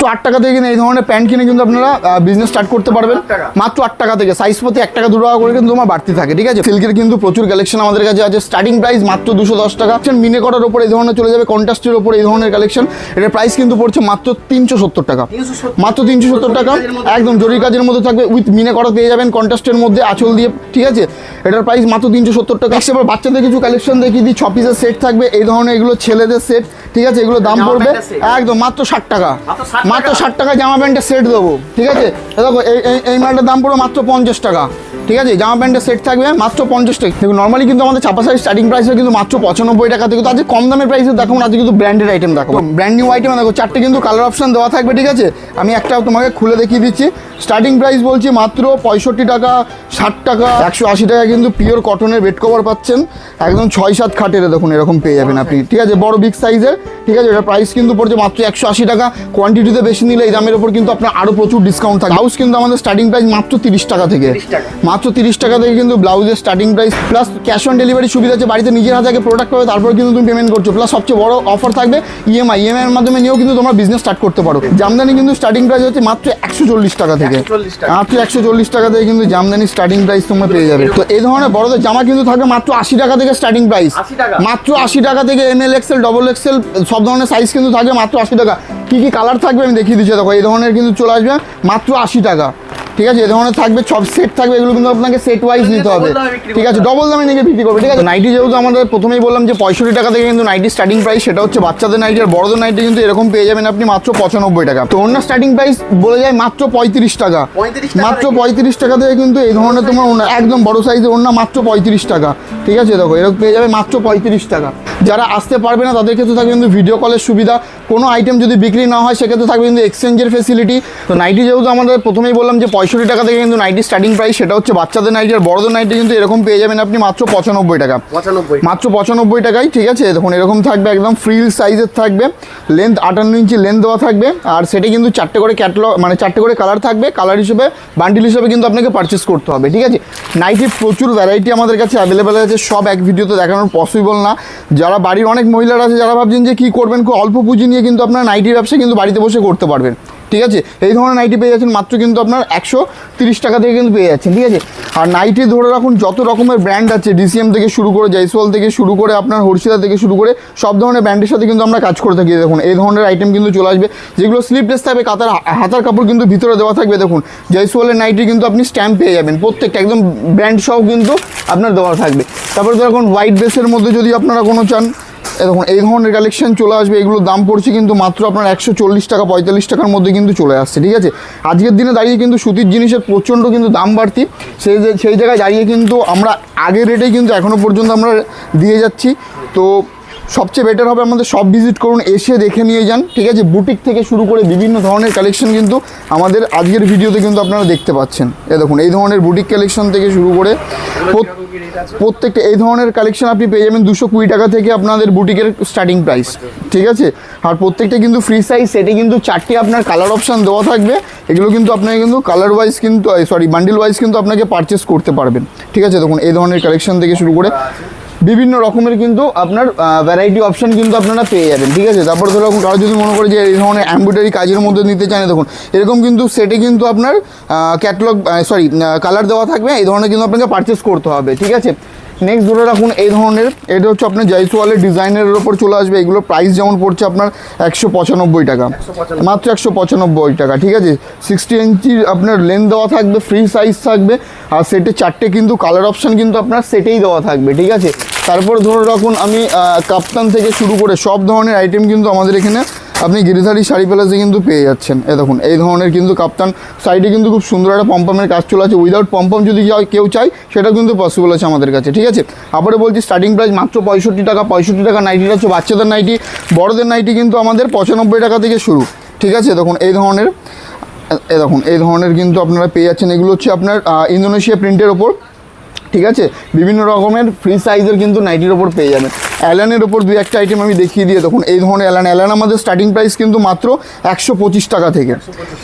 তো 8 টাকা থেকে এই ধরনের প্যান্ট কিনে কিন্তু আপনারা বিজনেস স্টার্ট করতে পারবেন মাত্র 8 টাকা থেকে। সাইজ প্রতি 1 টাকা 2 টাকা করে কিন্তু তোমার বাড়তি থাকে, ঠিক আছে। সিল্কের কিন্তু প্রচুর কালেকশন আমাদের কাছে আছে। স্টার্টিং প্রাইস মাত্র 210 টাকা। মিনে করার উপর এই ধরনের চলে যাবে, কন্ট্রাস্টের উপর এই ধরনের কালেকশন। এটার প্রাইস কিন্তু পড়ছে মাত্র 370 টাকা, মাত্র 370 টাকা। একদম জরি কাজের মধ্যে থাকবে, উইথ মিনে করা পেয়ে যাবেন কন্ট্রাস্টের মধ্যে আঁচল দিয়ে, ঠিক আছে। এটার প্রাইস মাত্র 370 টাকা। এবার বাচ্চাদের কিছু কালেকশন দেখিয়ে দিই। 6 পিসের সেট থাকবে এই ধরনের, এগুলো ছেলেদের সেট, ঠিক আছে। এগুলো দাম পড়বে একদম মাত্র 60 টাকা, মাত্র 60 টাকা জামা প্যান্টের সেট দেবো, ঠিক আছে। দেখো এই মালটার দাম পড়বে মাত্র 50 টাকা, ঠিক আছে। জামা প্যান্টের সেট থাকবে মাত্র 50 টাকা। দেখুন নর্মালি কিন্তু আমাদের চাপা সাইজ স্টার্টিং প্রাইস কিন্তু মাত্র 95 টাকা থেকে। তো আজকে কম দামের প্রাইসে দেখো, আজকে কিন্তু ব্র্যান্ডেড আইটেম দেখো, ব্র্যান্ড নিউ আইটেম দেখো। 4টে কিন্তু কালার অপশন দেওয়া থাকবে, ঠিক আছে। আমি একটা তোমাকে খুলে দেখিয়ে দিচ্ছি। স্টার্টিং প্রাইস বলছি মাত্র 65 টাকা, 60 টাকা, 180 টাকা কিন্তু পিওর কটনের বেড কভার পাচ্ছেন একদম 6-7 খাটের। দেখুন এরকম পেয়ে যাবেন আপনি, ঠিক আছে, বড় বিগ সাইজের, ঠিক আছে। এটা প্রাইস কিন্তু পড়ছে মাত্র 180 টাকা। কোয়ান্টিটিতে বেশি নিলে এই দামের উপর কিন্তু আপনার আরও প্রচুর ডিসকাউন্ট থাকে। ব্লাউজ কিন্তু আমাদের স্টার্টিং প্রাইস মাত্র 30 টাকা থেকে, মাত্র 30 টাকা থেকে কিন্তু ব্লাউজের starting price. Plus cash on delivery সুবিধা আছে, বাড়িতে নিজের হাতে আগে প্রোডাক্ট পাবে, তারপর কিন্তু তুমি পেমেন্ট করছো। প্লাস সবচেয়ে বড় অফার থাকবে ইএমআই এর মাধ্যমে নিয়েও কিন্তু তোমরা বিজনেস স্টার্ট করতে পারো। জামদানি কিন্তু স্টার্টিং প্রাইস হচ্ছে মাত্র 140 টাকা থেকে, মাত্র 140 টাকা থেকে কিন্তু জামদানি স্টার্টিং প্রাইস তোমরা পেয়ে যাবে। তো এই ধরনের বড়দের জামা কিন্তু থাকবে মাত্র 80 টাকা থেকে স্টার্টিং প্রাইস, মাত্র 80 টাকা থেকে। ML XL ডবল XL সব ধরনের সাইজ কিন্তু থাকবে মাত্র 80 টাকা। কি কি কালার থাকবে আমি দেখিয়ে দিচ্ছি। দেখো এই ধরনের কিন্তু চলে আসবে মাত্র 80 টাকা, ঠিক আছে। এই ধরনের থাকবে, সব সেট থাকবে, এগুলো কিন্তু আপনাকে সেট ওয়াইজ নিতে হবে, ঠিক আছে। ডবল দামে নিয়ে বিক্রি করবে, ঠিক আছে। নাইটি যেহেতু আমাদের প্রথমেই বললাম যে 65 টাকা থেকে কিন্তু নাইটি স্টার্টিং প্রাইস, সেটা হচ্ছে বাচ্চাদের নাইটি। আর বড়দের নাইটি কিন্তু এরকম পেয়ে যাবেন আপনি মাত্র 95 টাকা। তো অন্য স্টার্টিং প্রাইস বলে যায় মাত্র 35 টাকা, মাত্র 35 টাকা থেকে কিন্তু এই ধরনের তোমার একদম বড় সাইজের ওড়না মাত্র 35 টাকা, ঠিক আছে। দেখো এরকম পেয়ে যাবে মাত্র 35 টাকা। যারা আসতে পারবে না তাদের ক্ষেত্রে থাকবে কিন্তু ভিডিও কলের সুবিধা। কোনো আইটেম যদি বিক্রি না হয় সেক্ষেত্রে থাকবে কিন্তু এক্সচেঞ্জের ফেসিলিটি। তো নাইটি যেহেতু আমাদের প্রথমেই বললাম যে 65 টাকা থেকে কিন্তু নাইটি স্টার্টিং প্রাইস, সেটা হচ্ছে বাচ্চাদের নাইটি। আর বড়দের নাইটি কিন্তু এরকম পেয়ে যাবেন আপনি মাত্র 95 টাকা, মাত্র 95 টাকায়, ঠিক আছে। দেখুন এরকম থাকবে, একদম ফ্রিল সাইজের থাকবে, লেন্থ 58 ইঞ্চি লেন্থ দেওয়া থাকবে। আর সেটা কিন্তু 4টে করে ক্যাটালগ, মানে 4টে করে কালার থাকবে। কালার হিসেবে বান্ডিল হিসেবে কিন্তু আপনাকে পারচেস করতে হবে, ঠিক আছে। নাইটির প্রচুর ভ্যারাইটি আমাদের কাছে অ্যাভেলেবেল আছে, সব এক ভিডিওতে দেখানোর পসিবল না। যারা বাড়ির অনেক মহিলারা আছে যারা ভাবছেন যে কী করবেন, খুব অল্প পুঁজি নিয়ে কিন্তু আপনার নাইটির ব্যবসা কিন্তু বাড়িতে বসে করতে পারবেন, ঠিক আছে। এই ধরনের নাইটি পেয়ে যাচ্ছেন মাত্র কিন্তু আপনার 130 টাকা থেকে কিন্তু পেয়ে যাচ্ছেন, ঠিক আছে। আর নাইটি ধরে রাখুন যত রকমের ব্র্যান্ড আছে, DCM থেকে শুরু করে, জয়সওয়াল থেকে শুরু করে, আপনার হর্ষিদা থেকে শুরু করে, সব ধরনের ব্র্যান্ডের সাথে কিন্তু আমরা কাজ করে থাকি। দেখুন এই ধরনের আইটেম কিন্তু চলে আসবে, যেগুলো স্লিপলেস থাকবে, হাতার কাপড় কিন্তু ভিতরে দেওয়া থাকবে। দেখুন জয়সওয়ালের নাইটি কিন্তু আপনি স্ট্যাম্প পেয়ে যাবেন, প্রত্যেকটা একদম ব্র্যান্ড সহ কিন্তু আপনার দেওয়া থাকবে। তারপরে দেখুন হোয়াইট বেসের মধ্যে যদি আপনারা কোনো চান, দেখুন এই ধরনের কালেকশন চলে আসবে। এগুলোর দাম পড়ছে কিন্তু মাত্র আপনার 140 টাকা 45 টাকার মধ্যে কিন্তু চলে আসছে, ঠিক আছে। আজকের দিনে দাঁড়িয়ে কিন্তু সুতির জিনিসের প্রচণ্ড কিন্তু দাম বাড়তি, সেই জায়গায় দাঁড়িয়ে কিন্তু আমরা আগের রেটেই কিন্তু এখনও পর্যন্ত আমরা দিয়ে যাচ্ছি। তো সবচেয়ে বেটার হবে আমাদের সব ভিজিট করুন, এসে দেখে নিয়ে যান, ঠিক আছে। বুটিক থেকে শুরু করে বিভিন্ন ধরনের কালেকশন কিন্তু আমাদের আজকের ভিডিওতে কিন্তু আপনারা দেখতে পাচ্ছেন। দেখুন এই ধরনের বুটিক কালেকশন থেকে শুরু করে প্রত্যেকটা এই ধরনের কালেকশন আপনি পেয়ে যাবেন 220 টাকা থেকে আপনাদের বুটিকের স্টার্টিং প্রাইস, ঠিক আছে। আর প্রত্যেকটা কিন্তু ফ্রি সাইজ, সেটে কিন্তু 4টে আপনার কালার অপশান দেওয়া থাকবে। এগুলো কিন্তু আপনাকে কিন্তু কালার ওয়াইজ কিন্তু বান্ডিল ওয়াইজ কিন্তু আপনাকে পারচেস করতে পারবেন, ঠিক আছে। দেখুন এই ধরনের কালেকশন থেকে শুরু করে বিভিন্ন রকমের কিন্তু আপনার ভ্যারাইটি অপশান কিন্তু আপনারা পেয়ে যাবেন, ঠিক আছে। তারপর ধরো কারো যদি মনে করে যে এই ধরনের এমব্রয়ডারি কাজের মধ্যে নিতে চান, দেখুন এরকম কিন্তু সেটে কিন্তু আপনার ক্যাটালগ কালার দেওয়া থাকবে। এই ধরনের কিন্তু আপনাকে পারচেস করতে হবে, ঠিক আছে। নেক্সট ধরে রাখুন এই ধরনের, এটা হচ্ছে আপনার জয়সওয়ালের ডিজাইনের ওপর চলে আসবে। এগুলোর প্রাইস যেমন পড়ছে আপনার 195 টাকা, মাত্র 195 টাকা, ঠিক আছে। 60 ইঞ্চি আপনার লেন্থ দেওয়া থাকবে, ফ্রি সাইজ থাকবে। আর সেটে 4টে কিন্তু কালার অপশান কিন্তু আপনার সেটেই দেওয়া থাকবে, ঠিক আছে। তারপর ধরে রাখুন আমি কাপ্তান থেকে শুরু করে সব ধরনের আইটেম কিন্তু আমাদের এখানে আপনি গিরিধারী শাড়ি প্যালেসে কিন্তু পেয়ে যাচ্ছেন। দেখুন এই ধরনের কিন্তু কাপ্তান, সাইডে কিন্তু খুব সুন্দর একটা পম্পমের কাজ চলে আছে। উইদাউট পম্পম যদি কেউ চায় সেটা কিন্তু পসিবল আছে আমাদের কাছে, ঠিক আছে। আবারও বলছি স্টার্টিং প্রাইস মাত্র 65 টাকা। 65 টাকা নাইটিটা হচ্ছে বাচ্চাদের নাইটি, বড়দের নাইটি কিন্তু আমাদের 95 টাকা থেকে শুরু, ঠিক আছে। দেখুন এই ধরনের কিন্তু আপনারা পেয়ে যাচ্ছেন। এগুলো হচ্ছে আপনার ইন্দোনেশিয়া প্রিন্টের ওপর ঠিক আছে, বিভিন্ন রকমের ফ্রি সাইজের কিন্তু নাইটির ওপর পেয়ে যাবেন। অ্যালানের ওপর দুই একটা আইটেম আমি দেখিয়ে দিয়ে দেখুন, এই ধরনের অ্যালান আমাদের স্টার্টিং প্রাইস কিন্তু মাত্র 125 টাকা থেকে,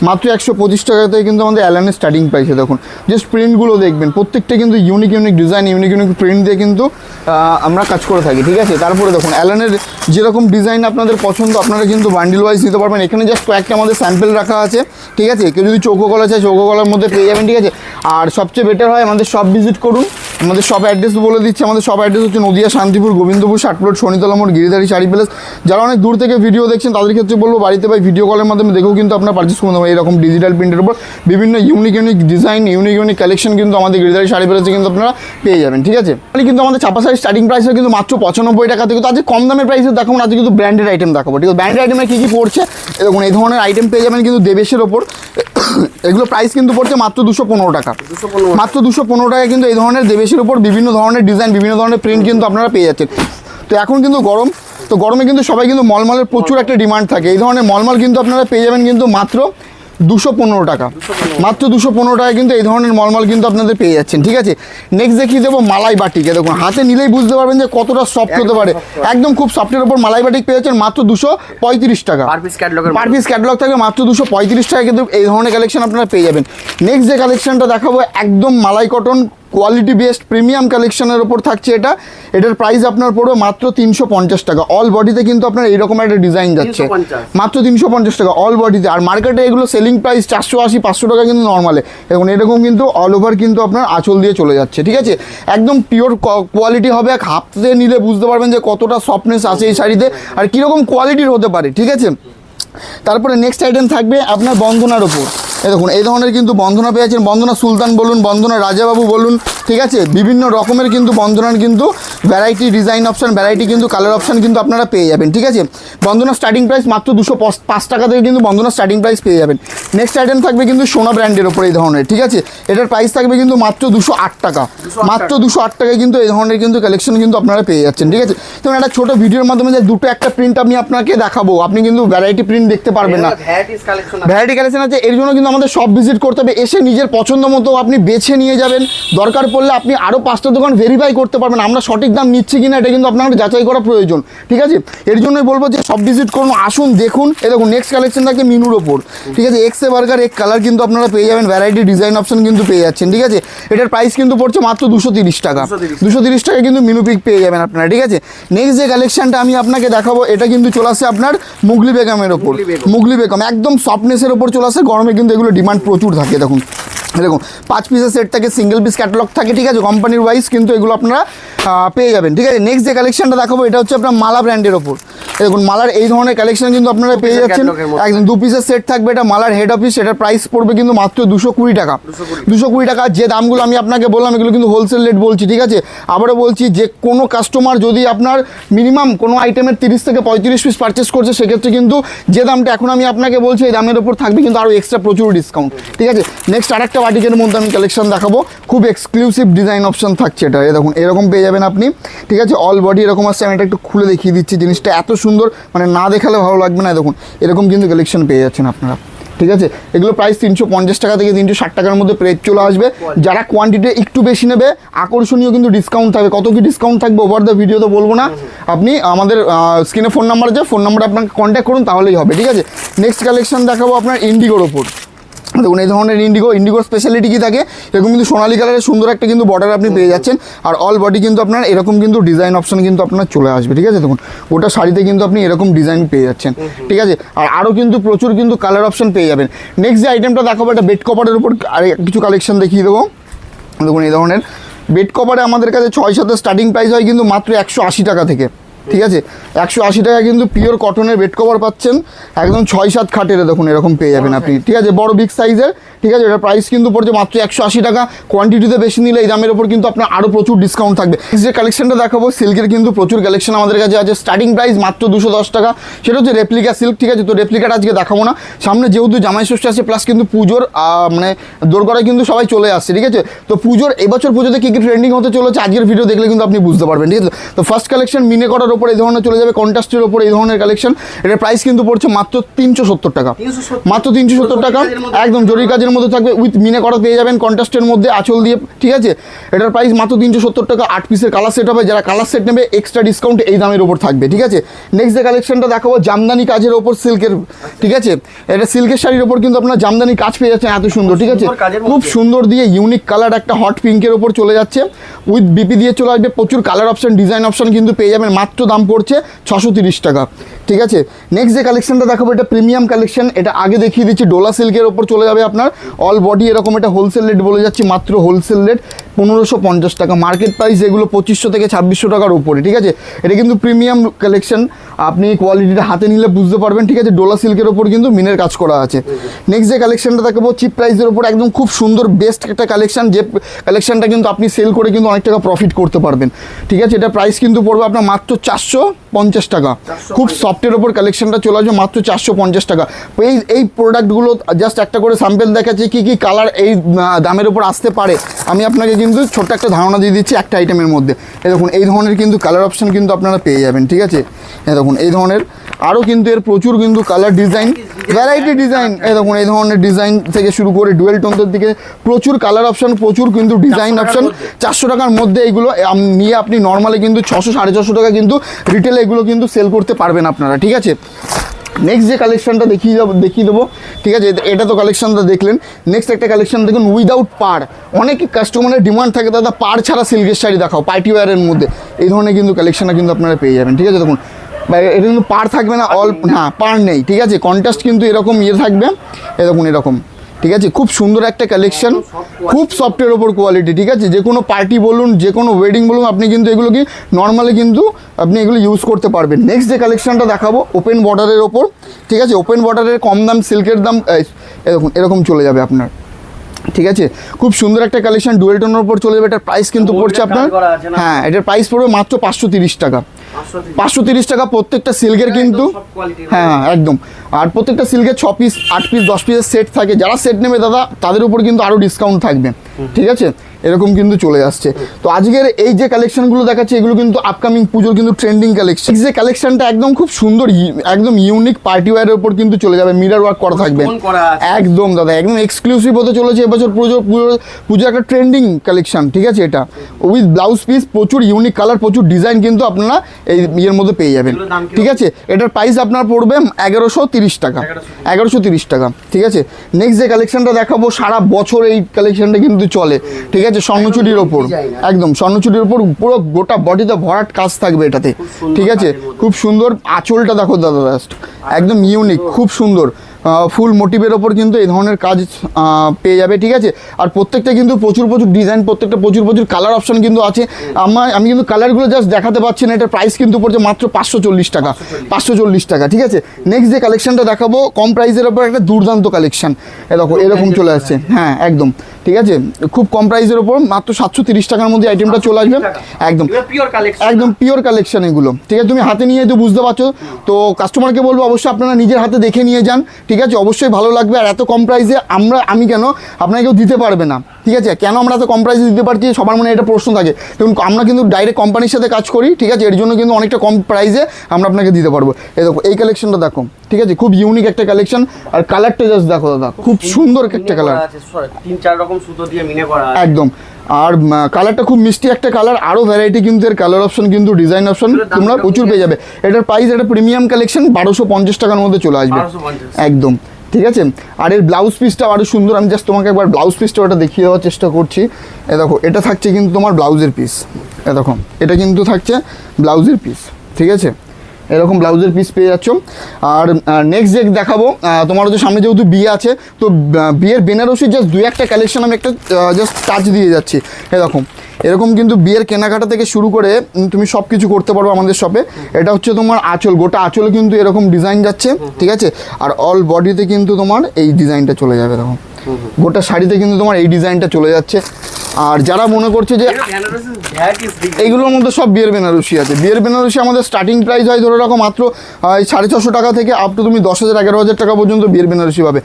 মাত্র 125 টাকা থেকে কিন্তু আমাদের অ্যালানের স্টার্টিং প্রাইসে। দেখুন জাস্ট প্রিন্টগুলো দেখবেন, প্রত্যেকটা কিন্তু ইউনিক ডিজাইন, ইউনিক প্রিন্ট দিয়ে কিন্তু আমরা কাজ করে থাকি, ঠিক আছে। তারপরে দেখুন অ্যালানের যেরকম ডিজাইন আপনাদের পছন্দ আপনারা কিন্তু বান্ডিল ওয়াইজ নিতে পারবেন। এখানে জাস্ট কয়েকটা আমাদের স্যাম্পেল রাখা আছে, ঠিক আছে। কেউ যদি চৌকো গলা চায় চৌকো গলার মধ্যে পেয়ে যাবেন, ঠিক আছে। আর সবচেয়ে বেটার হয় আমাদের শপ ভিজিট করুন। আমাদের শপ অ্যাড্রেস বলে দিচ্ছি, আমাদের শপ অ্যাড্রেস হচ্ছে নদিয়া শান্তিপুর গোবিন্দপুর 60 প্লট শনিতলা মোড় গিরিধারী শাড়ি প্যালেস। যারা অনেক দূর থেকে ভিডিও দেখছেন তাদের ক্ষেত্রে বলবো বাড়িতে ভাই ভিডিও কলের মাধ্যমে দেখেও কিন্তু আপনারা পারচেস করতে পারেন। এরকম ডিজিটাল প্রিন্টের উপর বিভিন্ন ইউনিক ডিজাইন, ইউনিক কালেকশন কিন্তু আমাদের গিরিধারী শাড়ি প্যালেসে কিন্তু আপনারা পেয়ে যাবেন, ঠিক আছে। কিন্তু আমাদের চাপা শাড়ির স্টার্টিং প্রাইস কিন্তু মাত্র 95 টাকা থেকে। তো আজকে কম দামের প্রাইসে দেখাবো, আজকে কিন্তু ব্র্যান্ডেড আইটেম দেখাবো, ঠিক আছে। ব্র্যান্ডেড আইটেমে কী পড়ছে দেখুন, এই ধরনের আইটেম পেয়ে যাবেন কিন্তু দেবেশের ওপর। এগুলো প্রাইস কিন্তু পড়ছে মাত্র 215 টাকা, মাত্র 215 টাকা কিন্তু এই ধরনের দেবেশের উপর বিভিন্ন ধরনের ডিজাইন, বিভিন্ন ধরনের প্রিন্ট কিন্তু আপনারা পেয়ে যাচ্ছেন। তো এখন কিন্তু গরম, তো গরমে কিন্তু সবাই কিন্তু মলমলের প্রচুর একটা ডিমান্ড থাকে। এই ধরনের মলমল কিন্তু আপনারা পেয়ে যাবেন কিন্তু মাত্র 215 টাকা, মাত্র 215 টাকা কিন্তু এই ধরনের মলমল কিন্তু আপনাদের পেয়ে যাচ্ছেন, ঠিক আছে। নেক্সট দেখিয়ে দেবো মালাই বাটিকে। দেখুন হাতে নিলেই বুঝতে পারবেন যে কতটা সফট হতে পারে, একদম খুব সফটের ওপর মালাই বাটিক পেয়ে যাচ্ছেন মাত্র 235 টাকা। পার পিস ক্যাটালগ থাকবে মাত্র 235 টাকা কিন্তু এই ধরনের কালেকশন আপনারা পেয়ে যাবেন। নেক্সট যে কালেকশনটা দেখাবো একদম মালাই কটন কোয়ালিটি বেস্ট প্রিমিয়াম কালেকশনের ওপর থাকছে এটা। এটার প্রাইস আপনার পড়বে মাত্র 350 টাকা। অল বডিতে কিন্তু আপনার এইরকম একটা ডিজাইন যাচ্ছে, মাত্র 350 টাকা অল বডিতে। আর মার্কেটে এগুলো সেলিং প্রাইস 480-500 টাকা কিন্তু নর্মালে। দেখুন এরকম কিন্তু অল ওভার কিন্তু আপনার আঁচল দিয়ে চলে যাচ্ছে, ঠিক আছে। একদম পিওর কোয়ালিটি হবে, হাতে নিলে বুঝতে পারবেন যে কতটা সফটনেস আছে এই শাড়িতে আর কীরকম কোয়ালিটির হতে পারে, ঠিক আছে। তারপরে নেক্সট আইটেম থাকবে আপনার বন্ধনার ওপর। দেখুন এই ধরনের কিন্তু বন্ধনা পেয়ে যাচ্ছেন, বন্ধনা সুলতান বলুন, বন্ধনা রাজাবাবু বলুন, ঠিক আছে। বিভিন্ন রকমের কিন্তু বন্ধনার কিন্তু ভ্যারাইটি ডিজাইন অপশান, ভ্যারাইটি কিন্তু কালার অপশান কিন্তু আপনারা পেয়ে যাবেন, ঠিক আছে। বন্ধনা স্টার্টিং প্রাইস মাত্র 205 টাকা থেকে কিন্তু বন্ধনা স্টার্টিং প্রাইস পেয়ে যাবেন। নেক্সট আইটেম থাকবে কিন্তু সোনা ব্র্যান্ডের ওপর এই ধরনের, ঠিক আছে। এটার প্রাইস থাকবে কিন্তু মাত্র 208 টাকা, মাত্র 208 টাকায় কিন্তু এই ধরনের কিন্তু কালেকশন কিন্তু আপনারা পেয়ে যাচ্ছেন, ঠিক আছে। তো একটা ছোটো ভিডিওর মাধ্যমে যে দুটো একটা প্রিন্ট আমি আপনাকে দেখাবো, আপনি কিন্তু ভ্যারাইটি প্রিন্ট দেখতে পারবেন না, ভ্যারাইটি কালেকশন আছে। এর জন্য কিন্তু আমাদের সব ভিজিট করতে হবে, এসে নিজের পছন্দ মতো আপনি বেছে নিয়ে যাবেন। দরকার পড়লে আপনি আরও 5টা দোকান ভেরিফাই করতে পারবেন আমরা সঠিক দাম নিচ্ছি কিনা, এটা কিন্তু আপনার যাচাই করা প্রয়োজন, ঠিক আছে। এর জন্যই বলবো যে সব ভিজিট করুন, আসুন দেখুন। এই দেখুন নেক্সট কালেকশন থাকে মিনুর ওপর, ঠিক আছে। এক্সে বার্গার এক কালার কিন্তু আপনারা পেয়ে যাবেন, ভ্যারাইটি ডিজাইন অপশন কিন্তু পেয়ে যাচ্ছেন, ঠিক আছে। এটার প্রাইস কিন্তু পড়ছে মাত্র 230 টাকা, 230 টাকা কিন্তু মিনু পিক পেয়ে যাবেন আপনারা, ঠিক আছে। নেক্সট যে কালেকশনটা আমি আপনাকে দেখাবো এটা কিন্তু চলে আসছে আপনার মুগলি বেগমের ওপর, মুগলি বেগম একদম সফটনেসের ওপর চলে আসে। গরমে কিন্তু এগুলো ডিমান্ড প্রচুর থাকে। দেখুন এরকম 5 পিসের সেট থাকে, সিঙ্গেল পিস ক্যাটালগ থাকে, ঠিক আছে। কোম্পানির ওয়াইজ কিন্তু এগুলো আপনারা পেয়ে যাবেন, ঠিক আছে। নেক্সট যে কালেকশনটা দেখাবো এটা হচ্ছে আপনার মালা ব্র্যান্ডের ওপর। দেখুন মালার এই ধরনের কালেকশন কিন্তু আপনারা পেয়ে যাচ্ছেন, একদম 2 পিসের সেট থাকবে। এটা মালার হেড অফিস, এটার প্রাইস পড়বে কিন্তু মাত্র 220 টাকা, 220 টাকা। যে দামগুলো আমি আপনাকে বললাম এগুলো কিন্তু হোলসেল রেট বলছি, ঠিক আছে। আবারও বলছি যে কোনো কাস্টমার যদি আপনার মিনিমাম কোনো আইটেমের 30 থেকে 35 পিস পারচেস করছে সেক্ষেত্রে কিন্তু যে দামটা এখন আমি আপনাকে বলছি এই দামের ওপর থাকবে কিন্তু আরও এক্সট্রা প্রচুর ডিসকাউন্ট, ঠিক আছে। নেক্সট আরেকটা বাটিকের মধ্যে আমি কালেকশন দেখাবো, খুব এক্সক্লুসিভ ডিজাইন অপশন থাকছে এটা। দেখুন এরকম পেয়ে যাবেন আপনি, ঠিক আছে। অল বডি এরকম আসছে, আমি এটা একটু খুলে দেখিয়ে দিচ্ছি। জিনিসটা এত সুন্দর, মানে না দেখালে ভালো লাগবে না। দেখুন এরকম কিন্তু কালেকশন পেয়ে যাচ্ছেন আপনারা, ঠিক আছে। এগুলো প্রাইস 350 টাকা থেকে 360 টাকার মধ্যে প্রাইস চলে আসবে। যারা কোয়ান্টিটি একটু বেশি নেবে আকর্ষণীয় কিন্তু ডিসকাউন্ট থাকবে। কত কি ডিসকাউন্ট থাকবে ওভার দ্য ভিডিও তো বলবো না, আপনি আমাদের স্ক্রিনে ফোন নাম্বার আছে, ফোন নাম্বারে আপনাকে কন্ট্যাক্ট করুন তাহলেই হবে, ঠিক আছে। নেক্সট কালেকশন দেখাবো আপনার ইন্ডিগোর ওপর। দেখুন এই ধরনের ইন্ডিগোর স্পেশালিটি কী থাকে, এরকম কিন্তু সোনালি কালারের সুন্দর একটা কিন্তু বর্ডার আপনি পেয়ে যাচ্ছেন। আর অল বডি কিন্তু আপনার এরকম কিন্তু ডিজাইন অপশন কিন্তু আপনার চলে আসবে, ঠিক আছে। দেখুন ওটা শাড়িতে কিন্তু আপনি এরকম ডিজাইন পেয়ে যাচ্ছেন, ঠিক আছে। আর আরও কিন্তু প্রচুর কিন্তু কালার অপশন পেয়ে যাবেন। নেক্সট যে আইটেমটা দেখাবো এটা বেড কভারের উপর আর কিছু কালেকশন দেখিয়ে দেবো। দেখুন এই ধরনের বেড কভারে আমাদের কাছে 6-7 স্টার্টিং প্রাইস হয় কিন্তু মাত্র 180 টাকা থেকে, ঠিক আছে। 180 টাকা কিন্তু পিওর কটনের বেড কভার পাচ্ছেন, একদম 6-7 খাটের। দেখুন এরকম পেয়ে যাবেন আপনি, ঠিক আছে, বড় বিগ সাইজের, ঠিক আছে। এটার প্রাইস কিন্তু পড়ছে মাত্র 180 টাকা। কোয়ান্টিটিতে বেশি নিলে এই দামের ওপর কিন্তু আপনার আরও প্রচুর ডিসকাউন্ট থাকবে। যে কালেকশনটা দেখাবো সিল্কের কিন্তু প্রচুর কালেকশন আমাদের কাছে আছে। স্টার্টিং প্রাইস মাত্র 210 টাকা, সেটা হচ্ছে রেপ্লিকা সিল্ক, ঠিক আছে। তো রেপ্লিকাটা আজকে দেখাবো না, সামনে যেহেতু জামাই ষষ্ঠী আসছে প্লাস কিন্তু পুজোর মানে দোরগড়ায় কিন্তু সবাই চলে আসছে, ঠিক আছে। তো পুজোর এবছর পুজোতে কী কী ট্রেন্ডিং হতে চলেছে আজকের ভিডিও দেখলে কিন্তু আপনি বুঝতে পারবেন, ঠিক আছে। তো ফার্স্ট কালেকশন মিনে করার ওপর এই ধরনের চলে যাবে, কন্ট্রাস্টের ওপর এই ধরনের কালেকশন। এটার প্রাইস কিন্তু পড়ছে মাত্র 370 টাকা, মাত্র 370 টাকা, একদম জরির কাজের মধ্যে থাকবে, উইথ মিনে করা পেয়ে যাবেন কন্ট্রাস্টের মধ্যে আঁচল দিয়ে, ঠিক আছে। এটার প্রাইস মাত্র 370 টাকা। 8 পিসের কালার সেট হবে, যারা কালার সেট নেবে এক্সট্রা ডিসকাউন্ট এই দামের ওপর থাকবে, ঠিক আছে। নেক্সট যে কালেকশনটা দেখাবো জামদানি কাজের ওপর সিল্কের, ঠিক আছে। এটা সিল্কের শাড়ির ওপর কিন্তু আপনার জামদানি কাজ পেয়ে যাচ্ছেন এত সুন্দর, ঠিক আছে, খুব সুন্দর দিয়ে ইউনিক কালার একটা হট পিঙ্কের ওপর চলে যাচ্ছে, উইথ বিপি দিয়ে চলে আসবে, প্রচুর কালার অপশন ডিজাইন অপশন কিন্তু পেয়ে যাবেন। মাত্র দাম পড়ছে 630 টাকা, ঠিক আছে। নেক্সট যে কালেকশনটা দেখাবো এটা প্রিমিয়াম কালেকশন, এটা আগে দেখিয়ে দিচ্ছি, ডোলা সিল্কের ওপর চলে যাবে আপনার অল বডি এরকম, এটা হোলসেল রেট বলে যাচ্ছি, মাত্র হোলসেল রেট 1550 টাকা। মার্কেট প্রাইস এগুলো 2500 থেকে 2600 টাকার উপরে, ঠিক আছে। এটা কিন্তু প্রিমিয়াম কালেকশন, আপনি কোয়ালিটিটা হাতে নিলে বুঝতে পারবেন, ঠিক আছে। ডোলা সিল্কের ওপর কিন্তু মিনের কাজ করা আছে। নেক্সট যে কালেকশনটা দেখাবো চিপ প্রাইসের ওপর একদম খুব সুন্দর বেস্ট একটা কালেকশন, যে কালেকশনটা কিন্তু আপনি সেল করে কিন্তু অনেক টাকা প্রফিট করতে পারবেন, ঠিক আছে। এটা প্রাইস কিন্তু পড়বে আপনার মাত্র 450 টাকা। খুব সফটের ওপর কালেকশনটা চলে আসবে মাত্র 450 টাকা। এই প্রোডাক্টগুলো জাস্ট একটা করে স্যাম্পল দেখাচ্ছি কী কী কালার এই দামের উপর আসতে পারে। আমি আপনাকে কিন্তু ছোট্ট একটা ধারণা দিয়ে দিচ্ছি একটা আইটেমের মধ্যে। এই দেখুন এই ধরনের কিন্তু কালার অপশন কিন্তু আপনারা পেয়ে যাবেন, ঠিক আছে। এই দেখুন এই ধরনের আরও কিন্তু এর প্রচুর কিন্তু কালার ডিজাইন ভ্যারাইটি ডিজাইন, এই দেখুন এই ধরনের ডিজাইন থেকে শুরু করে ডুয়েল টোনদের দিকে প্রচুর কালার অপশন, প্রচুর কিন্তু ডিজাইন অপশন। 400 টাকার মধ্যে এইগুলো নিয়ে আপনি নর্মালি কিন্তু 600 450 টাকা কিন্তু রিটেলে এগুলো কিন্তু সেল করতে পারবেন আপনারা, ঠিক আছে। নেক্সট যে কালেকশনটা দেখিয়ে দেবো, ঠিক আছে। এটা তো কালেকশনটা দেখলেন। নেক্সট একটা কালেকশন দেখুন উইদাউট পাড়, অনেক কাস্টমারের ডিমান্ড থাকে দাদা পাড় ছাড়া সিল্কের শাড়ি দেখাও পার্টি ওয়্যারের মধ্যে, এই ধরনের কিন্তু কালেকশনটা কিন্তু আপনারা পেয়ে যাবেন, ঠিক আছে। দেখুন এটা কিন্তু পাড় থাকবে না, অল না পাড় নেই, ঠিক আছে। কন্ট্রাস্ট কিন্তু এরকম থাকবে, দেখুন এরকম, ঠিক আছে। খুব সুন্দর একটা কালেকশন, খুব সফটের ওপর কোয়ালিটি, ঠিক আছে। যে কোনো পার্টি বলুন, যে কোনো ওয়েডিং বলুন, আপনি কিন্তু এগুলো কি নর্মালি কিন্তু আপনি এগুলো ইউজ করতে পারবেন। নেক্সট যে কালেকশনটা দেখাবো ওপেন বর্ডারের ওপর, ঠিক আছে। ওপেন বর্ডারের কম দাম সিল্কের দাম দেখুন এরকম চলে যাবে আপনার, ঠিক আছে। খুব সুন্দর একটা কালেকশন ডুয়েল টোনের উপর চলে যাবে। এটার প্রাইস কিন্তু পড়ছে আপনার, হ্যাঁ এটার প্রাইস পড়বে মাত্র 530 টাকা। 530 টাকা প্রত্যেকটা সিল্কের কিন্তু, হ্যাঁ একদম। আর প্রত্যেকটা সিল্কের 6 পিস 8 পিস 10 পিসের সেট থাকে, যারা সেট নেবে দাদা তাদের উপর কিন্তু আরও ডিসকাউন্ট থাকবে, ঠিক আছে। এরকম কিন্তু চলে আসছে। তো আজকের এই যে কালেকশনগুলো দেখাচ্ছে এগুলো কিন্তু আপকামিং পুজোর কিন্তু ট্রেন্ডিং কালেকশন। যে কালেকশনটা একদম খুব সুন্দর একদম ইউনিক পার্টি ওয়্যারের উপর কিন্তু চলে যাবে, মিরর ওয়ার্ক করা থাকবে একদম দাদা, একদম এক্সক্লুসিভ হতে চলেছে এবছর পুজোর একটা ট্রেন্ডিং কালেকশন, ঠিক আছে। এটা উইথ ব্লাউজ পিস, প্রচুর ইউনিক কালার, প্রচুর ডিজাইন কিন্তু আপনারা এই ইয়ের মধ্যে পেয়ে যাবেন, ঠিক আছে। এটার প্রাইস আপনার পড়বে 1130 টাকা, 1130 টাকা, ঠিক আছে। নেক্সট যে কালেকশনটা দেখাবো সারা বছর এই কালেকশনটা কিন্তু চলে, ঠিক আছে। স্বর্ণচুরির ওপর একদম, স্বর্ণচুরির ওপর পুরো গোটা বডিতে ভরাট কাজ থাকবে এটাতে, ঠিক আছে। খুব সুন্দর আঁচলটা দেখো দাদা, জাস্ট একদম ইউনিক, খুব সুন্দর ফুল মোটিভের ওপর কিন্তু এই ধরনের কাজ পেয়ে যাবে, ঠিক আছে। আর প্রত্যেকটা কিন্তু প্রচুর ডিজাইন, প্রত্যেকটা প্রচুর কালার অপশন কিন্তু আছে। আমি কিন্তু কালারগুলো জাস্ট দেখাতে পারছি না। এটার প্রাইস কিন্তু পড়ছে মাত্র 540 টাকা, 540 টাকা, ঠিক আছে। নেক্সট যে কালেকশনটা দেখাবো কম প্রাইসের ওপর একটা দুর্দান্ত কালেকশন, দেখো এরকম চলে আসছে, হ্যাঁ একদম, ঠিক আছে। খুব কম প্রাইসের ওপর মাত্র 730 টাকার মধ্যে আইটেমটা চলে আসবে, একদম একদম পিওর কালেকশন এগুলো, ঠিক আছে। তুমি হাতে নিয়ে তো বুঝতে পারছো, তো কাস্টমারকে বলবো অবশ্যই আপনারা নিজের হাতে দেখে নিয়ে যান, ঠিক আছে। অবশ্যই ভালো লাগবে। আর এত কম প্রাইসে আমি কেন আপনাকে কেউ দিতে পারবে না, ঠিক আছে। কেন আমরা এত কম প্রাইসে দিতে পারছি সবার মনে এটা প্রশ্ন থাকে, দেখুন আমরা কিন্তু ডাইরেক্ট কোম্পানির সাথে কাজ করি, ঠিক আছে। এর জন্য কিন্তু অনেকটা কম প্রাইসে আমরা আপনাকে দিতে পারবো। এই দেখো এই কালেকশনটা দেখো, ঠিক আছে। খুব ইউনিক একটা কালেকশন, আর কালারটা জাস্ট দেখো দাদা, খুব সুন্দর একটা কালার, 3-4 রকম সুতো দিয়ে মিনে করা একদম। আর কালারটা খুব মিষ্টি একটা কালার, আরও ভ্যারাইটি কিন্তু এর কালার অপশন কিন্তু ডিজাইন অপশন তোমরা প্রচুর পেয়ে যাবে। এটার প্রাইস একটা প্রিমিয়াম কালেকশন 1250 টাকার মধ্যে চলে আসবে, একদম, ঠিক আছে। আর এর ব্লাউজ পিসটা আরও সুন্দর, আমি জাস্ট তোমাকে একবার ব্লাউজ পিসটা ওটা দেখিয়ে দেওয়ার চেষ্টা করছি। এ দেখো এটা থাকছে কিন্তু তোমার ব্লাউজের পিস, এ দেখো এটা কিন্তু থাকছে ব্লাউজের পিস, ঠিক আছে। এরকম ব্লাউজের পিস পেয়ে যাচ্ছ। আর নেক্সট যে দেখাবো তোমার হচ্ছে সামনে যেহেতু বিয়ে আছে, তো বিয়ের বেনারসির জাস্ট 2-1টা কালেকশন আমি একটা জাস্ট টাচ দিয়ে যাচ্ছি। এরকম এরকম কিন্তু বিয়ের কেনাকাটা থেকে শুরু করে তুমি সব কিছু করতে পারবে আমাদের শপে। এটা হচ্ছে তোমার আঁচল, গোটা আঁচলে কিন্তু এরকম ডিজাইন যাচ্ছে, ঠিক আছে। আর অল বডিতে কিন্তু তোমার এই ডিজাইনটা চলে যাবে, এরকম গোটা শাড়িতে কিন্তু তোমার এই ডিজাইনটা চলে যাচ্ছে। আর যারা মনে করছে যে এইগুলোর মধ্যে সব বিয়ের বেনারসি আছে, বিয়ের বেনারসি আমাদের স্টার্টিং প্রাইস হয় ধরে রাখো মাত্র 650 টাকা থেকে আপ টু তুমি 10,000 11,000 টাকা পর্যন্ত বিয়ের বেনারসি পাবে,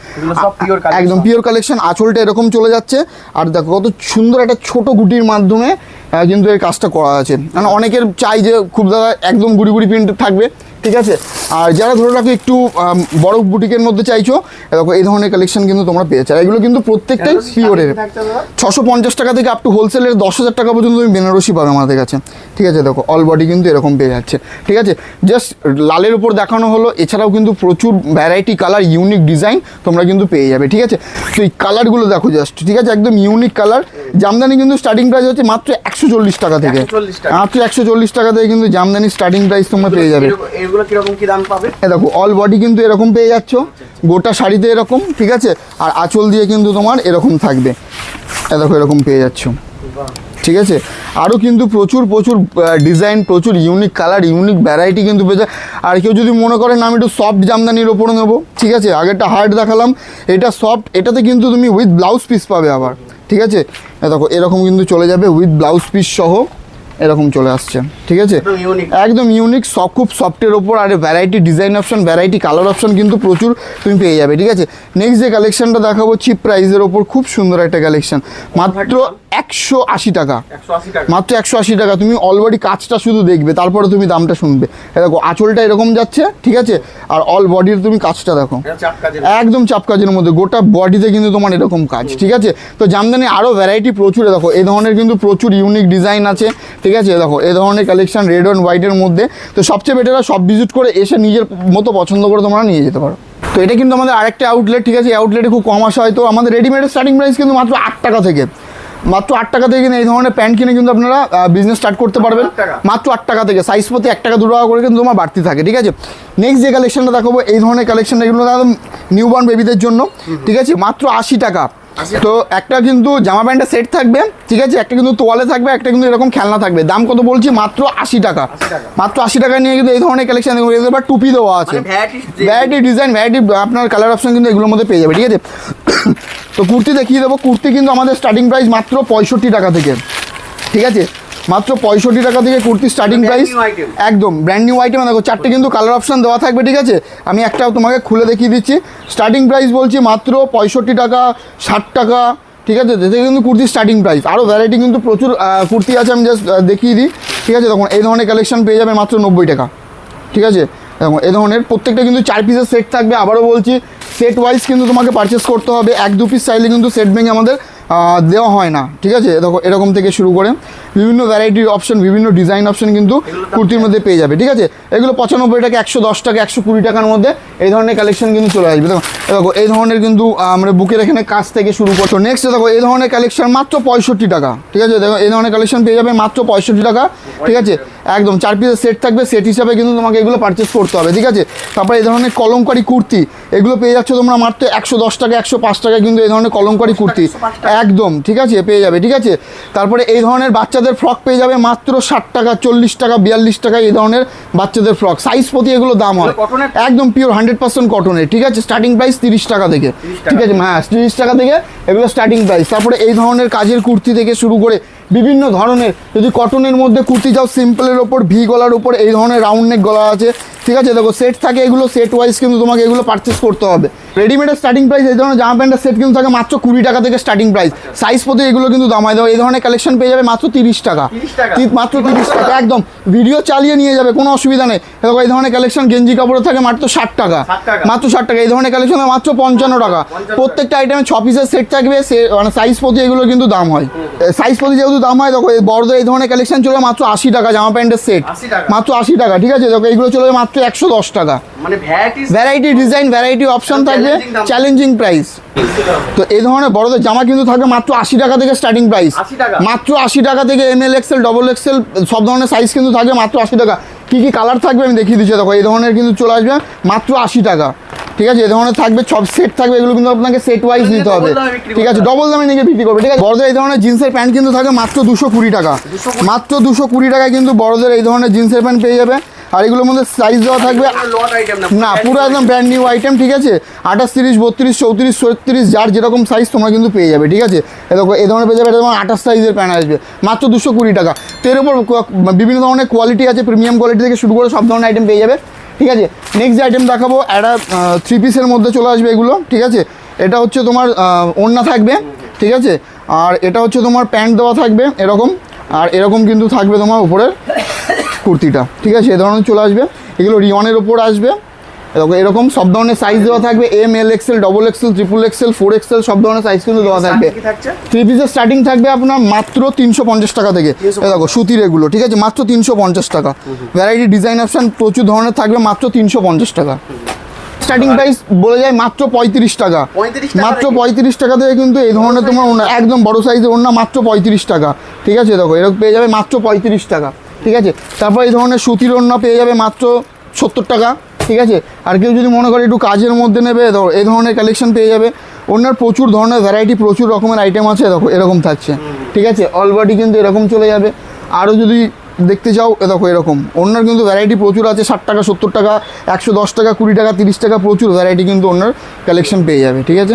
একদম পিওর কালেকশন। আঁচলটা এরকম চলে যাচ্ছে, আর দেখো কত সুন্দর একটা ছোট গুটির মাধ্যমে কিন্তু এই কাজটা করা আছে। মানে অনেকের চাই যে খুব দাদা একদম গুড়ি প্রিন্ট থাকবে, ঠিক আছে। আর যারা ধরে রাখো একটু বড় বুটিকের মধ্যে চাইছো, দেখো এই ধরনের কালেকশন কিন্তু তোমরা পেয়েছো। এগুলো কিন্তু প্রত্যেকটাই পিওরের। 650 টাকা থেকে আপ টু হোলসেলের 10,000 টাকা পর্যন্ত তুমি বেনারসি পাবে আমাদের কাছে, ঠিক আছে। দেখো অল বডি কিন্তু এরকম পেয়ে যাচ্ছে, ঠিক আছে। জাস্ট লালের উপর দেখানো হলো, এছাড়াও কিন্তু প্রচুর ভ্যারাইটি কালার, ইউনিক ডিজাইন তোমরা কিন্তু পেয়ে যাবে, ঠিক আছে। তো এই কালারগুলো দেখো জাস্ট, ঠিক আছে, একদম ইউনিক কালার। জামদানি কিন্তু স্টার্টিং প্রাইস হচ্ছে মাত্র 140 টাকা থেকে, মাত্র 140 টাকা থেকে কিন্তু জামদানি স্টার্টিং প্রাইস তোমরা পেয়ে যাবে। এগুলো কিরকম কি দাম পাবে? দেখো অল বডি কিন্তু এরকম পেয়ে যাচ্ছ, গোটা শাড়িতে এরকম, ঠিক আছে। আর আঁচল দিয়ে কিন্তু তোমার এরকম থাকবে, দেখো এরকম পেয়ে যাচ্ছ, ঠিক আছে। আরও কিন্তু প্রচুর প্রচুর ডিজাইন, প্রচুর ইউনিক কালার, ইউনিক ভ্যারাইটি কিন্তু পেয়ে যায়। আর কেউ যদি মনে করেন আমি একটু সফট জামদানির ওপরে নেবো, ঠিক আছে, আগেরটা হার্ড দেখালাম, এটা সফট, এটাতে কিন্তু তুমি উইথ ব্লাউজ পিস পাবে আবার, ঠিক আছে। দেখো এরকম কিন্তু চলে যাবে উইথ ব্লাউজ পিস সহ, এরকম চলে আসছে, ঠিক আছে। একদম ইউনিক, খুব সফটের ওপর, আর variety design option, variety colour option কিন্তু প্রচুর তুমি পেয়ে যাবে, ঠিক আছে। নেক্সট যে কালেকশনটা দেখাবো চিপ প্রাইসের ওপর, খুব সুন্দর একটা কালেকশন, মাত্র 180 টাকা, মাত্র 180 টাকা। তুমি অলরেডি কাজটা শুধু দেখবে, তারপরে তুমি দামটা শুনবে। দেখো আঁচলটা এরকম যাচ্ছে, ঠিক আছে। আর অল বডির তুমি কাজটা দেখো, একদম চাপ কাজের মধ্যে, গোটা বডিতে কিন্তু তোমার এরকম কাজ, ঠিক আছে। তো জামদানি আরও ভ্যারাইটি প্রচুর, দেখো এই ধরনের কিন্তু প্রচুর ইউনিক ডিজাইন আছে, ঠিক আছে। দেখো এই ধরনের কালেকশন রেড অ্যান্ড হোয়াইটের মধ্যে। তো সবচেয়ে বেটার সব ভিজিট করে এসে নিজের মতো পছন্দ করে তোমরা নিয়ে যেতে পারো। তো এটা কিন্তু আমাদের আরেকটা আউটলেট, ঠিক আছে। আউটলেটে খুব কম আসা হয়। তো আমাদের রেডিমেডের স্টার্টিং প্রাইস কিন্তু মাত্র 8 টাকা থেকে, মাত্র 8 টাকা থেকে কিন্তু এই ধরনের প্যান্ট কিনে কিন্তু আপনারা বিজনেস স্টার্ট করতে পারবেন, মাত্র 8 টাকা থেকে। সাইজ প্রতি 1 টাকা 2 টাকা করে কিন্তু তোমার বাড়তি থাকে, ঠিক আছে। নেক্সট যে কালেকশনটা দেখাবো, এই ধরনের কালেকশন, এগুলো একদম নিউবর্ন বেবিদের জন্য, ঠিক আছে, মাত্র 80 টাকা। তো একটা কিন্তু জামা প্যান্টের সেট থাকবে, ঠিক আছে, একটা কিন্তু তোয়ালে থাকবে, একটা কিন্তু এরকম খেলনা থাকবে। দাম কত বলছি? মাত্র 80 টাকা, মাত্র 80 টাকা নিয়ে কিন্তু এই ধরনের কালেকশন, এবার টুপি দেওয়া আছে, ভ্যারাইটি ডিজাইন, ভ্যারাইটি আপনার কালার অপশন কিন্তু এগুলোর মধ্যে পেয়ে যাবে, ঠিক আছে। তো কুর্তি দেখিয়ে দেবো। কুর্তি কিন্তু আমাদের স্টার্টিং প্রাইস মাত্র 65 টাকা থেকে, ঠিক আছে, মাত্র 65 টাকা থেকে কুর্তি স্টার্টিং প্রাইস, একদম ব্র্যান্ড নিউ আইটেম। দেখো চারটে কিন্তু কালার অপশন দেওয়া থাকবে, ঠিক আছে। আমি একটাও তোমাকে খুলে দেখিয়ে দিচ্ছি। স্টার্টিং প্রাইস বলছি মাত্র 65 টাকা, 60 টাকা, ঠিক আছে। এতে কিন্তু কুর্তি স্টার্টিং প্রাইস। আরও ভ্যারাইটি কিন্তু প্রচুর কুর্তি আছে, আমি জাস্ট দেখিয়ে দিই, ঠিক আছে। তখন এই ধরনের কালেকশন পেয়ে যাবে মাত্র 90 টাকা, ঠিক আছে। দেখো এই ধরনের প্রত্যেকটা কিন্তু 4 পিসের সেট থাকবে। আবারও বলছি সেট ওয়াইজ কিন্তু তোমাকে পারচেস করতে হবে, 1-2 পিস চাইলে কিন্তু সেট ভেঙে আমাদের দেওয়া হয় না, ঠিক আছে। দেখো এরকম থেকে শুরু করে বিভিন্ন ভ্যারাইটির অপশন, বিভিন্ন ডিজাইন অপশন কিন্তু কুর্তির মধ্যে পেয়ে যাবে, ঠিক আছে। এগুলো 95 টাকা, 110 টাকা, 120 টাকার মধ্যে এই ধরনের কালেকশন কিন্তু চলে আসবে। দেখো এই ধরনের কিন্তু আমরা বুকের এখানে কাজ থেকে শুরু করছো। নেক্সট দেখো এই ধরনের কালেকশন মাত্র 65 টাকা, ঠিক আছে। দেখো এই ধরনের কালেকশন পেয়ে যাবে মাত্র 65 টাকা, ঠিক আছে। একদম 4 পিসের সেট থাকবে, সেট হিসাবে কিন্তু তোমাকে এগুলো পারচেস করতে হবে, ঠিক আছে। তারপরে এই ধরনের কলমকারি কুর্তি, এগুলো পেয়ে যাচ্ছ তোমরা মাত্র 110 টাকা, 105 টাকা কিন্তু এই ধরনের কলমকারি কুর্তি, একদম, ঠিক আছে, পেয়ে যাবে, ঠিক আছে। তারপরে এই ধরনের বাচ্চাদের ফ্রক পেয়ে যাবে মাত্র 60 টাকা, 40 টাকা, 42 টাকা, এই ধরনের বাচ্চাদের ফ্রক। সাইজ প্রতি এগুলো দাম হয়, একদম পিওর 100% কটনের, ঠিক আছে। স্টার্টিং প্রাইস 30 টাকা থেকে, ঠিক আছে, হ্যাঁ 30 টাকা থেকে এগুলো স্টার্টিং প্রাইস। তারপরে এই ধরনের কাজের কুর্তি থেকে শুরু করে বিভিন্ন ধরনের, যদি কটনের মধ্যে কুর্তি যাও, সিম্পলের ওপর ভি গলার ওপর এই ধরনের রাউন্ড নেক গলা আছে, ঠিক আছে। দেখো সেট থাকে, এগুলো সেট ওয়াইজ কিন্তু তোমাকে এগুলো পারচেস করতে হবে। রেডিমেডের স্টার্টিং প্রাইস এই ধরনের জামা প্যান্টের সেট কিন্তু থাকে মাত্র 20 টাকা থেকে স্টার্টিং প্রাইস। সাইজ প্রতি এগুলো কিন্তু দামায় দেওয়া। এই ধরনের কালেকশন পেয়ে যাবে মাত্র 30 টাকা, মাত্র 30 টাকা, একদম ভিডিও চালিয়ে নিয়ে যাবে, কোনো অসুবিধা নেই। দেখো এই ধরনের কালেকশন গেঞ্জি কাপড়ে থাকে মাত্র 60 টাকা, মাত্র 60 টাকা। এই ধরনের কালেকশন মাত্র 55 টাকা। প্রত্যেকটা আইটেমে 6 পিসের সেট থাকবে, মানে সাইজ প্রতি এগুলো কিন্তু দাম হয়, সাইজ প্রতি যেহেতু দাম হয়। দেখো বড়দের এই ধরনের কালেকশন চলে মাত্র 80 টাকা, জামা প্যান্টের সেট মাত্র 80 টাকা, ঠিক আছে। দেখো এইগুলো চলে মাত্র 110 টাকা, মানে ভ্যারাইটি ডিজাইন, ভ্যারাইটি অপশন থাকবে, চ্যালেঞ্জিং প্রাইস। তো এই ধরনের বড়দের জামা কিন্তু থাকবে মাত্র 80 টাকা থেকে স্টার্টিং প্রাইস, মাত্র 80 টাকা থেকে। ML XL ডবল XL সব ধরনের সাইজ কিন্তু থাকবে মাত্র 80 টাকা। কী কী কালার থাকবে আমি দেখিয়ে দিচ্ছি। দেখো এই ধরনের কিন্তু চলে আসবে মাত্র 80 টাকা, ঠিক আছে। এই ধরনের থাকবে, সব সেট থাকবে, এগুলো কিন্তু আপনাকে সেট ওয়াইজ নিতে হবে, ঠিক আছে। ডবল দামে নিয়ে বিক্রি করবে, ঠিক আছে। বড়দের এই ধরনের জিন্সের প্যান্ট কিন্তু থাকে মাত্র 220 টাকা, মাত্র 220 টাকায় কিন্তু বড়দের এই ধরনের জিন্সের প্যান্ট পেয়ে যাবে। আর এগুলোর মধ্যে সাইজ দেওয়া থাকবে না, পুরো একদম ব্র্যান্ড নিউ আইটেম, ঠিক আছে। 28, 30, 32, 34, 36 যার যেরকম সাইজ তোমরা কিন্তু পেয়ে যাবে, ঠিক আছে। দেখো এই ধরনের পেয়ে যাবে, এটা তোমার 28 সাইজের প্যান্ট আসবে মাত্র 220 টাকা। তো এর উপর বিভিন্ন ধরনের কোয়ালিটি আছে, প্রিমিয়াম কোয়ালিটি থেকে শুরু করে সব ধরনের আইটেম পেয়ে যাবে, ঠিক আছে। নেক্সট যে আইটেম দেখাবো, একটা 3 পিসের মধ্যে চলে আসবে এগুলো, ঠিক আছে। এটা হচ্ছে তোমার ওড়না থাকবে, ঠিক আছে। আর এটা হচ্ছে তোমার প্যান্ট দেওয়া থাকবে এরকম, আর এরকম কিন্তু থাকবে তোমার উপরে কুর্তিটা, ঠিক আছে? এই ধরনের চলে আসবে, এগুলো রিওনের ওপর আসবে। দেখো এরকম সব ধরনের সাইজ দেওয়া থাকবে, M, L XL, double XL, triple XL, 4XL, সব ধরনের সাইজ কিন্তু দেওয়া থাকবে। কি থাকছে? থ্রি পিসের স্টার্টিং থাকবে আপনার মাত্র 350 টাকা থেকে। এই দেখো সুতির এগুলো, ঠিক আছে? মাত্র 350 টাকা। ভ্যারাইটি ডিজাইন অপশন প্রচুর ধরনের থাকবে, মাত্র 350 টাকা। স্টার্টিং প্রাইস বলে যায় মাত্র 35 টাকা। 35 টাকা মাত্র নাকি? 35 টাকা থেকে কিন্তু এই ধরনের তোমার ওড়না, একদম বড় সাইজের ওড়না মাত্র 35 টাকা, ঠিক আছে? দেখো এরকম পেয়ে যাবে মাত্র 35 টাকা, ঠিক আছে? তারপর এই ধরনের সুতির ওড়না পেয়ে যাবে মাত্র 70 টাকা, ঠিক আছে? আর কেউ যদি মনে করে একটু কাজের মধ্যে নেবে, দেখো এই ধরনের কালেকশন পেয়ে যাবে। ওনার প্রচুর ধরনের ভ্যারাইটি, প্রচুর রকমের আইটেম আছে। দেখো এরকম থাকছে, ঠিক আছে? অল বডি কিন্তু এরকম চলে যাবে। আরও যদি দেখতে চাও দেখো এরকম ওনার কিন্তু ভ্যারাইটি প্রচুর আছে। 60 টাকা, 70 টাকা, 110 টাকা, 20 টাকা, 30 টাকা, প্রচুর ভ্যারাইটি কিন্তু ওনার কালেকশন পেয়ে যাবে, ঠিক আছে?